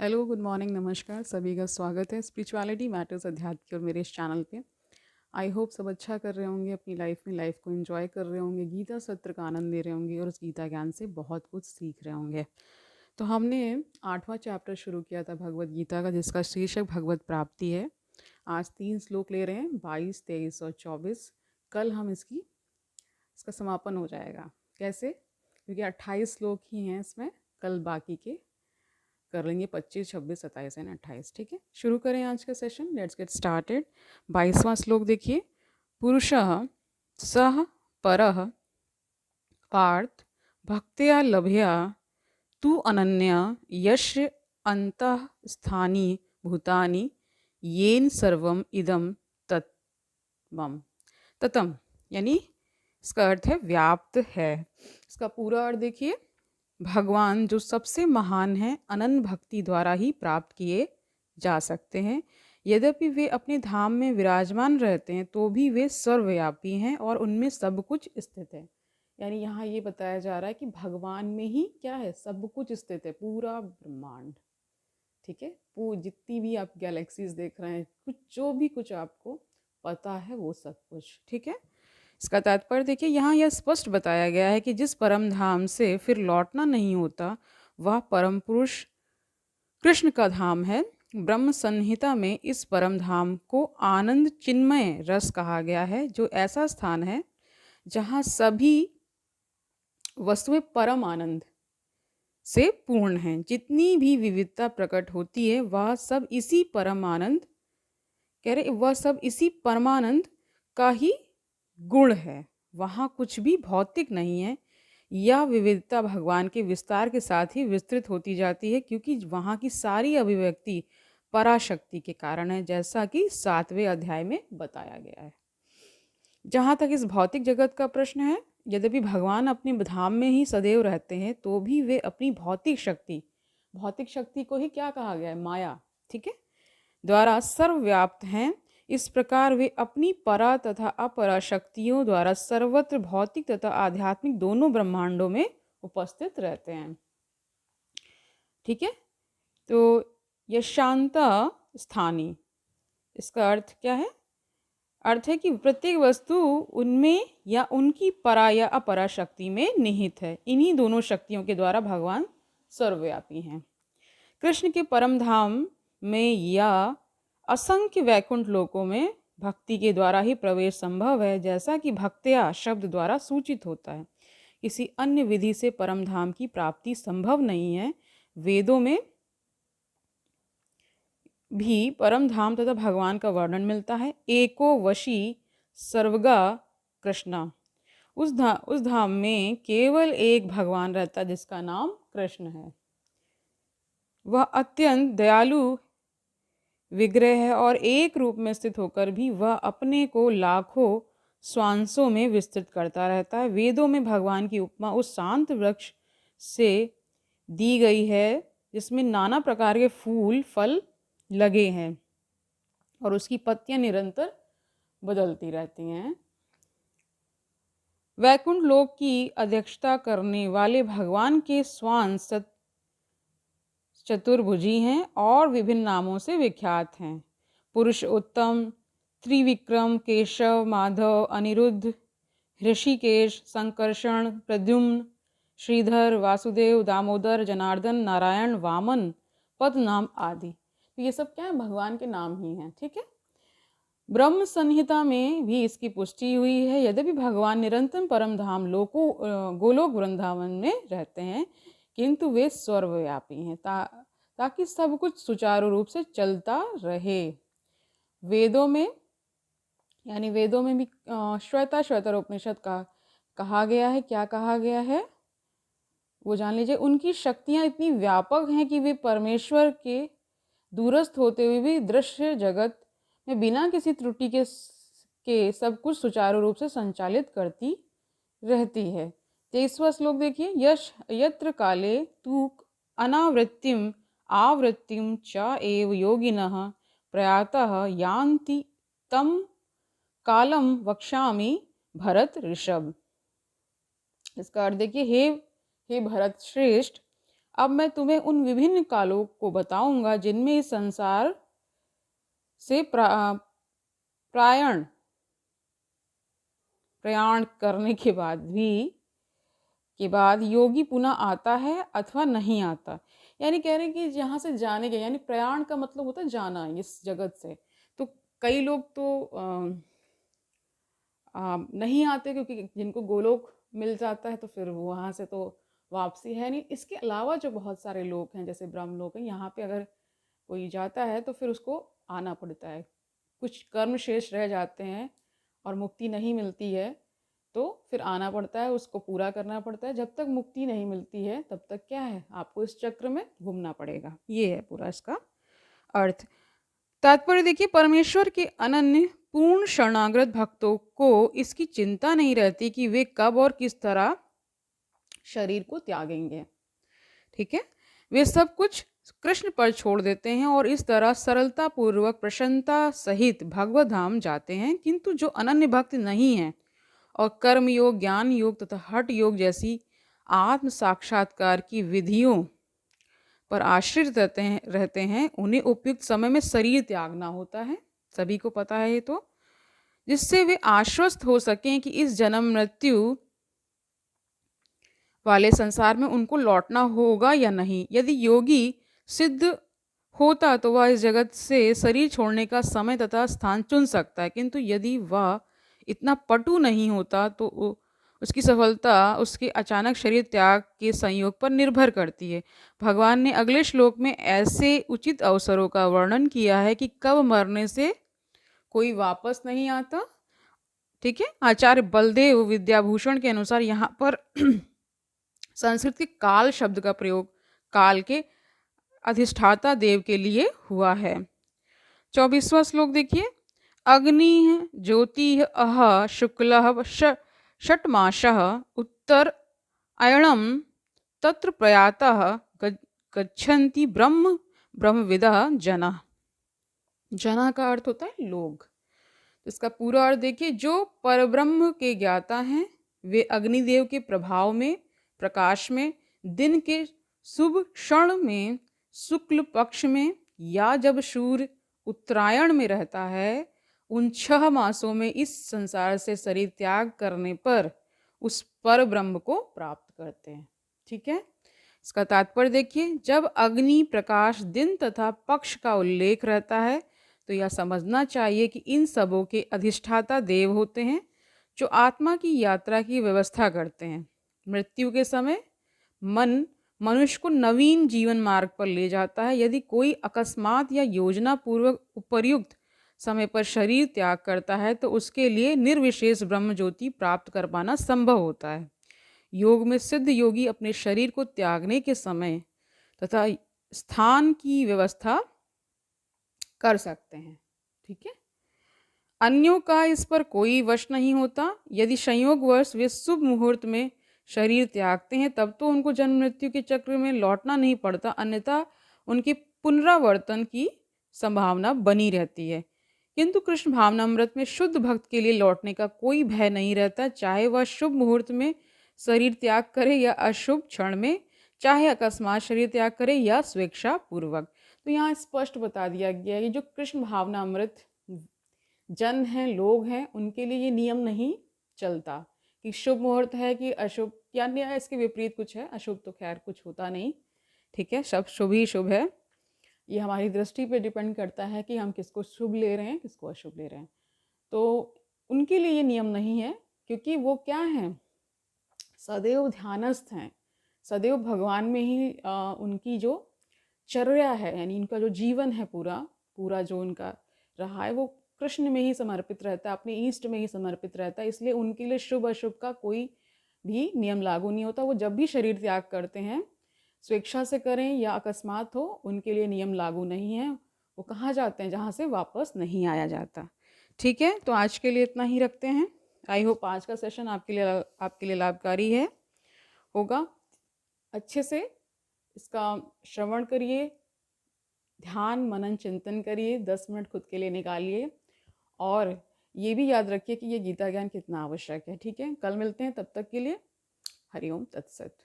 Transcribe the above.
Hello, good morning, नमस्कार। सभी का स्वागत है स्पिरिचुअलिटी मैटर्स अध्यात्म की और मेरे इस चैनल पे। आई होप सब अच्छा कर रहे होंगे अपनी लाइफ को एंजॉय कर रहे होंगे, गीता सत्र का आनंद ले रहे होंगे और उस गीता ज्ञान से बहुत कुछ सीख रहे होंगे। तो हमने 8वां चैप्टर शुरू किया था भगवत गीता का, जिसका शीर्षक भगवत प्राप्ति है। आज 3 श्लोक ले रहे हैं, 22, 23 और 24। कल हम इसका समापन हो जाएगा। कैसे? क्योंकि 28 श्लोक ही हैं इसमें, कल बाकी के कर लेंगे 25, 26, 27 एंड 28। ठीक है, शुरू करें आज का सेशन। Let's get started. 22वां श्लोक देखिए। पुरुषः सः परः पार्थ भक्त्या लभ्या तु अनन्या यस्य अंतः स्थानी भूतानि येन सर्वम इदम तत्वम ततम, यानी इसका अर्थ है व्याप्त है। इसका पूरा अर्थ देखिए। भगवान जो सबसे महान हैं, अनन्य भक्ति द्वारा ही प्राप्त किए जा सकते हैं। यद्यपि वे अपने धाम में विराजमान रहते हैं तो भी वे सर्वव्यापी हैं और उनमें सब कुछ स्थित है। यानी यहाँ ये बताया जा रहा है कि भगवान में ही क्या है, सब कुछ स्थित है, पूरा ब्रह्मांड। ठीक है, जितनी भी आप गैलेक्सीज देख रहे हैं, कुछ जो भी कुछ आपको पता है वो सब कुछ। ठीक है, इसका तात्पर्य देखिए। यहाँ यह स्पष्ट बताया गया है कि जिस परम धाम से फिर लौटना नहीं होता वह परम पुरुष कृष्ण का धाम है। ब्रह्म संहिता में इस परम धाम को आनंद चिन्मय रस कहा गया है, जो ऐसा स्थान है जहाँ सभी वस्तुएं परम आनंद से पूर्ण हैं। जितनी भी विविधता प्रकट होती है वह सब इसी परम आनंद वह सब इसी परमानंद का ही गुण है। वहाँ कुछ भी भौतिक नहीं है। यह विविधता भगवान के विस्तार के साथ ही विस्तृत होती जाती है, क्योंकि वहाँ की सारी अभिव्यक्ति पराशक्ति के कारण है, जैसा कि 7वें अध्याय में बताया गया है। जहाँ तक इस भौतिक जगत का प्रश्न है, यद्यपि भगवान अपने धाम में ही सदैव रहते हैं तो भी वे अपनी भौतिक शक्ति को ही क्या कहा गया है, माया, ठीक है, द्वारा सर्वव्याप्त हैं। इस प्रकार वे अपनी परा तथा अपरा शक्तियों द्वारा सर्वत्र भौतिक तथा आध्यात्मिक दोनों ब्रह्मांडों में उपस्थित रहते हैं। ठीक है, तो यह शांता स्थानी, इसका अर्थ क्या है? अर्थ है कि प्रत्येक वस्तु उनमें या उनकी परा या अपरा शक्ति में निहित है। इन्हीं दोनों शक्तियों के द्वारा भगवान सर्वव्यापी हैं। कृष्ण के परम धाम में या असंख्य वैकुंठ लोकों में भक्ति के द्वारा ही प्रवेश संभव है, जैसा कि भक्त्या शब्द द्वारा सूचित होता है। किसी अन्य विधि से परम धाम की प्राप्ति संभव नहीं है। वेदों में भी परम धाम तथा भगवान का वर्णन मिलता है। एको वशी सर्वगा कृष्णा, उस धाम में केवल एक भगवान रहता जिसका नाम कृष्ण है। वह अत्यंत दयालु विग्रह है और एक रूप में स्थित होकर भी वह अपने को लाखों स्वांशों में विस्तृत करता रहता है। वेदों में भगवान की उपमा उस शांत वृक्ष से दी गई है जिसमें नाना प्रकार के फूल फल लगे हैं और उसकी पत्तियां निरंतर बदलती रहती हैं। वैकुंठ लोक की अध्यक्षता करने वाले भगवान के स्वांश चतुर्भुजी हैं और विभिन्न नामों से विख्यात हैं। पुरुषोत्तम, त्रिविक्रम, केशव, माधव, अनिरुद्ध, ऋषिकेश, संकर्षण, प्रद्युम्न, श्रीधर, वासुदेव, दामोदर, जनार्दन, नारायण, वामन, पद्मनाभ आदि। तो ये सब क्या है, भगवान के नाम ही हैं। ठीक है, ब्रह्म संहिता में भी इसकी पुष्टि हुई है। यद्यपि भगवान निरंतर परम धाम गोलोक वृंदावन में रहते हैं, किंतु वे सर्वव्यापी हैं ताकि सब कुछ सुचारू रूप से चलता रहे। वेदों में भी श्वेता उपनिषद का कहा गया है। क्या कहा गया है वो जान लीजिए। उनकी शक्तियां इतनी व्यापक हैं कि वे परमेश्वर के दूरस्थ होते हुए भी दृश्य जगत में बिना किसी त्रुटि के सब कुछ सुचारू रूप से संचालित करती रहती है। 23वां श्लोक देखिए। यश यत्र काले तु अनावृत्तिम आवृत्तिम च एव योगिनः प्रयातः यान्ति तम कालम वक्ष्यामि भरत ऋषभ। इसका अर्थ देखिए। हे भरत श्रेष्ठ, अब मैं तुम्हें उन विभिन्न कालों को बताऊंगा जिनमें इस संसार से प्रयाण करने के बाद योगी पुनः आता है अथवा नहीं आता। यानी कह रहे हैं कि जहाँ से जाने के, यानी प्रयाण का मतलब होता है जाना इस जगत से। तो कई लोग तो नहीं आते, क्योंकि जिनको गोलोक मिल जाता है तो फिर वहाँ से तो वापसी है नहीं। इसके अलावा जो बहुत सारे लोग हैं जैसे ब्रह्म लोग हैं, यहाँ पे अगर कोई जाता है तो फिर उसको आना पड़ता है। कुछ कर्म शेष रह जाते हैं और मुक्ति नहीं मिलती है तो फिर आना पड़ता है, उसको पूरा करना पड़ता है। जब तक मुक्ति नहीं मिलती है तब तक क्या है, आपको इस चक्र में घूमना पड़ेगा। ये है पूरा इसका अर्थ। तात्पर्य देखिए, परमेश्वर के अनन्य पूर्ण शरणागत भक्तों को इसकी चिंता नहीं रहती कि वे कब और किस तरह शरीर को त्यागेंगे। ठीक है, वे सब कुछ कृष्ण पर छोड़ देते हैं और इस तरह सरलता पूर्वक प्रसन्नता सहित भगवत धाम जाते हैं। किंतु जो अनन्य भक्त नहीं है और कर्म योग, ज्ञान योग तथा हठ योग जैसी आत्म साक्षात्कार की विधियों पर आश्रित रहते हैं उन्हें उपयुक्त समय में शरीर त्यागना होता है। सभी को पता है ये तो, जिससे वे आश्वस्त हो सकें कि इस जन्म मृत्यु वाले संसार में उनको लौटना होगा या नहीं। यदि योगी सिद्ध होता तो वह इस जगत से शरीर छोड़ने का समय तथा स्थान चुन सकता है, किंतु यदि वह इतना पटु नहीं होता तो उसकी सफलता उसके अचानक शरीर त्याग के संयोग पर निर्भर करती है। भगवान ने अगले श्लोक में ऐसे उचित अवसरों का वर्णन किया है कि कब मरने से कोई वापस नहीं आता। ठीक है, आचार्य बलदेव विद्याभूषण के अनुसार यहाँ पर संस्कृत के काल शब्द का प्रयोग काल के अधिष्ठाता देव के लिए हुआ है। 24वां श्लोक देखिए, अग्नि ज्योति अह शुक्ल षट्मासः उत्तर अयणम तत्र प्रयातः गच्छन्ति ब्रह्म ब्रह्मविदः जनः। जनः का अर्थ होता है लोग। इसका पूरा अर्थ देखिए, जो परब्रह्म के ज्ञाता हैं वे अग्निदेव के प्रभाव में, प्रकाश में, दिन के शुभ क्षण में, शुक्ल पक्ष में या जब सूर्य उत्तरायण में रहता है, उन 6 मासों में इस संसार से शरीर त्याग करने पर उस पर ब्रह्म को प्राप्त करते हैं। ठीक है, इसका तात्पर्य देखिए, जब अग्नि, प्रकाश, दिन तथा पक्ष का उल्लेख रहता है तो यह समझना चाहिए कि इन सबों के अधिष्ठाता देव होते हैं जो आत्मा की यात्रा की व्यवस्था करते हैं। मृत्यु के समय मन मनुष्य को नवीन जीवन मार्ग पर ले जाता है। यदि कोई अकस्मात या योजना पूर्वक उपर्युक्त समय पर शरीर त्याग करता है तो उसके लिए निर्विशेष ब्रह्म ज्योति प्राप्त कर पाना संभव होता है। योग में सिद्ध योगी अपने शरीर को त्यागने के समय तथा स्थान की व्यवस्था कर सकते हैं। ठीक है, अन्यों का इस पर कोई वश नहीं होता। यदि संयोगवश वे शुभ मुहूर्त में शरीर त्यागते हैं तब तो उनको जन्म मृत्यु के चक्र में लौटना नहीं पड़ता, अन्यथा उनके पुनरावर्तन की संभावना बनी रहती है। किंतु कृष्ण भावनामृत में शुद्ध भक्त के लिए लौटने का कोई भय नहीं रहता, चाहे वह शुभ मुहूर्त में शरीर त्याग करे या अशुभ क्षण में, चाहे अकस्मात शरीर त्याग करे या स्वेच्छा पूर्वक। तो यहाँ स्पष्ट बता दिया गया है कि जो कृष्ण भावनामृत जन हैं, लोग हैं, उनके लिए ये नियम नहीं चलता कि शुभ मुहूर्त है कि अशुभ, यानी इसके विपरीत कुछ है। अशुभ तो खैर कुछ होता नहीं। ठीक है, सब शुभ ही शुभ है। ये हमारी दृष्टि पे डिपेंड करता है कि हम किसको शुभ ले रहे हैं, किसको अशुभ ले रहे हैं। तो उनके लिए ये नियम नहीं है, क्योंकि वो क्या हैं, सदैव ध्यानस्थ हैं, सदैव भगवान में ही उनकी जो चर्या है, यानी इनका जो जीवन है पूरा जो उनका रहा है वो कृष्ण में ही समर्पित रहता है, अपने ईष्ट में ही समर्पित रहता है। इसलिए उनके लिए शुभ अशुभ का कोई भी नियम लागू नहीं होता। वो जब भी शरीर त्याग करते हैं, स्वेच्छा से करें या अकस्मात हो, उनके लिए नियम लागू नहीं है। वो कहाँ जाते हैं, जहाँ से वापस नहीं आया जाता। ठीक है, तो आज के लिए इतना ही रखते हैं। आई होप आज का सेशन आपके लिए लाभकारी होगा। अच्छे से इसका श्रवण करिए, ध्यान मनन चिंतन करिए, 10 मिनट खुद के लिए निकालिए और ये भी याद रखिए कि ये गीता ज्ञान कितना आवश्यक है। ठीक है, कल मिलते हैं, तब तक के लिए हरिओम तत्सत।